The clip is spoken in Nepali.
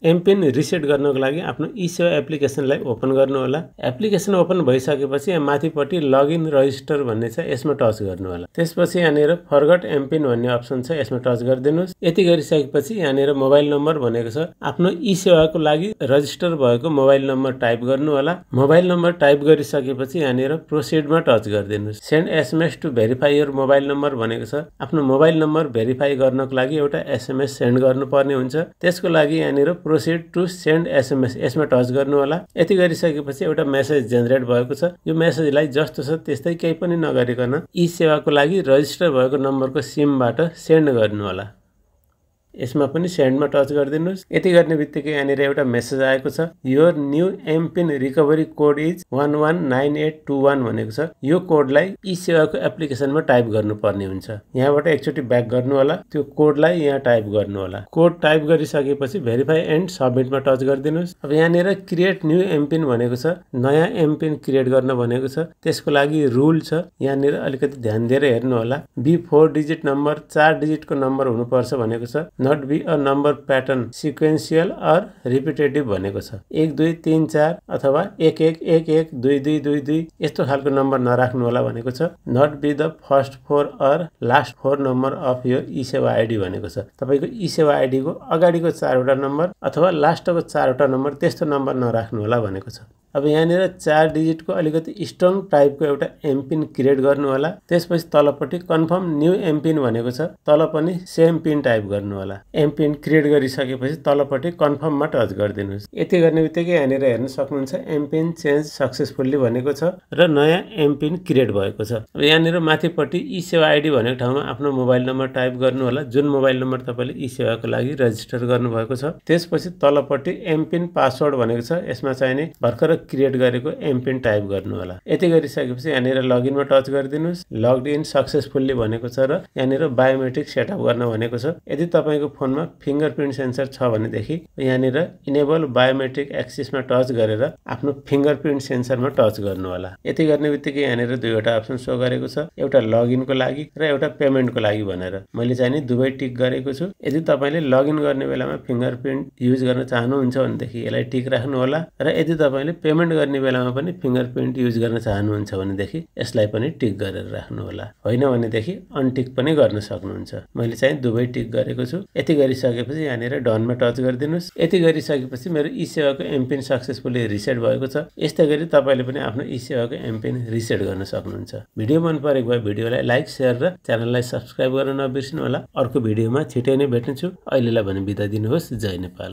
एमपिन रिसेट गर्नको लागि आफ्नो ई-सेवा एप्लिकेसनलाई ओपन गर्नु होला। एप्लिकेसन ओपन भइसकेपछि यहाँ माथिपट्टि लगइन रजिस्टर भन्ने छ, यसमा टच गर्नु होला। त्यसपछि यहाँनिर फर्गट एमपिन भन्ने अप्सन छ, यसमा टच गरिदिनुस्। यति गरिसकेपछि यहाँनिर मोबाइल नम्बर भनेको छ, आफ्नो ई-सेवाको लागि रजिस्टर भएको मोबाइल नम्बर टाइप गर्नु होला। मोबाइल नम्बर टाइप गरिसकेपछि यहाँनिर प्रोसिडमा टच गरिदिनुस्। Send SMS to verify your mobile number भनेको छ, आफ्नो मोबाइल नम्बर भेरिफाई गर्नको लागि एउटा एसएमएस सेन्ड गर्नुपर्ने हुन्छ। त्यसको लागि यहाँनिर प्रोसिड टु सेन्ड एसएमएस, यसमा टच गर्नु होला। यति गरिसकेपछि एउटा मेसेज जेनेरेट भएको छ। यो मेसेजलाई जस्तो छ त्यस्तै केही पनि नगरिकन ई-सेवाको लागि रजिस्टर भएको नम्बरको सिमबाट सेन्ड गर्नु होला। यसमा पनि सेन्डमा टच गरिदिनुस्। यति गर्ने बित्तिकै यहाँनिर एउटा मेसेज आएको छ, your new MPIN recovery code is 119821 भनेको छ। यो कोडलाई ई-सेवाको एप्लिकेसनमा टाइप गर्नुपर्ने हुन्छ। यहाँबाट एकचोटि ब्याक गर्नु होला, त्यो कोडलाई यहाँ टाइप गर्नु होला। कोड टाइप गरिसकेपछि भेरिफाई एन्ड सबमिटमा टच गरिदिनुस्। अब यहाँनिर क्रिएट न्यू एमपिन भनेको छ, नयाँ एमपिन क्रिएट गर्न भनेको छ। त्यसको लागि रुल छ, यहाँनिर अलिकति ध्यान दिएर हेर्नु होला। बी 4 डिजिट नम्बर, 4 डिजिटको नम्बर हुनुपर्छ भनेको छ। Not be a number pattern sequential or repetitive भनेको छ। 1 2 3 4 अथवा 1 1 1 1 2 2 2 2 यस्तो खालको नम्बर नराख्नु होला भनेको छ। Not be the first 4 or last 4 number of your ई-सेवा आइडी भनेको छ। तपाईको ई-सेवा आइडीको अगाडिको 4 वटा नम्बर अथवा लास्टको 4 वटा नम्बर त्यस्तो नम्बर नराख्नु होला भनेको छ। अब यहाँनिर 4 डिजिटको अलिकति स्ट्रङ टाइपको एउटा एमपिन क्रिएट गर्नु होला। त्यसपछि तलपट्टि कन्फर्म न्यू एमपिन भनेको छ, तल पनि सेम पिन टाइप गर्नु होला। एमपिन क्रिएट गरिसकेपछि तलपट्टि कन्फर्ममा टच गरिदिनुस्। यति गर्ने बित्तिकै यहाँनिर हेर्न सक्नुहुन्छ एमपिन चेन्ज सक्सेसफुल्ली भनेको छ र नयाँ एमपिन क्रिएट भएको छ। अब यहाँनिर माथिपट्टि ई-सेवा आइडी भनेको ठाउँमा आफ्नो मोबाइल नम्बर टाइप गर्नु होला, जुन मोबाइल नम्बर तपाईले ई-सेवाको लागि रजिस्टर गर्नुभएको छ। त्यसपछि तलपट्टि एमपिन पासवर्ड भनेको छ, यसमा चाहिने भर्खर क्रिएट गरेको एमपिन टाइप गर्नु होला। यति गरिसकेपछि यहाँनिर लगइनमा टच गरिदिनुस्। लगड इन सक्सेसफुल्ली भनेको छ र यहाँनिर बायोमेट्रिक सेटअप गर्न भनेको छ। यदि तपाईको फोनमा फिंगरप्रिन्ट सेन्सर छ भनेदेखि यहाँनिर इनेबल बायोमेट्रिक एक्सेसमा टच गरेर आफ्नो फिंगरप्रिन्ट सेन्सरमा टच गर्नु होला। यति गर्ने बित्तिकै यहाँनिर दुईवटा अप्सन सो गरेको छ, एउटा लगइनको लागि र एउटा पेमेन्टको लागि भनेर। मैले चाहिँ नि दुवै टिक गरेको छु। यदि तपाईले लगइन गर्ने बेलामा फिंगरप्रिन्ट युज गर्न चाहनुहुन्छ भनेदेखि यसलाई टिक राख्नु होला र यदि तपाईले पेमेन्ट गर्ने बेलामा पनि फिंगरप्रिन्ट युज गर्न चाहनुहुन्छ भनेदेखि यसलाई पनि टिक गरेर राख्नु होला। होइन भनेदेखि अनटिक पनि गर्न सक्नुहुन्छ। मैले चाहिँ दुवै टिक गरेको छु। यति गरिसकेपछि यहाँनिर डनमा टच गरिदिनुस्। यति गरिसकेपछि मेरो ई-सेवाको एमपिन सक्सेसफुली रिसेट भएको छ। यस्तै गरी तपाईले पनि आफ्नो ई-सेवाको एमपिन रिसेट गर्न सक्नुहुन्छ। भिडियो मन परेको भए भिडियोलाई लाइक, शेयर र च्यानललाई सब्स्क्राइब गर्न नबिर्सनु होला। अर्को भिडियोमा छिटै नै भेट्नेछु। अहिलेलाई भने बिदा दिनुहोस्। जय नेपाल।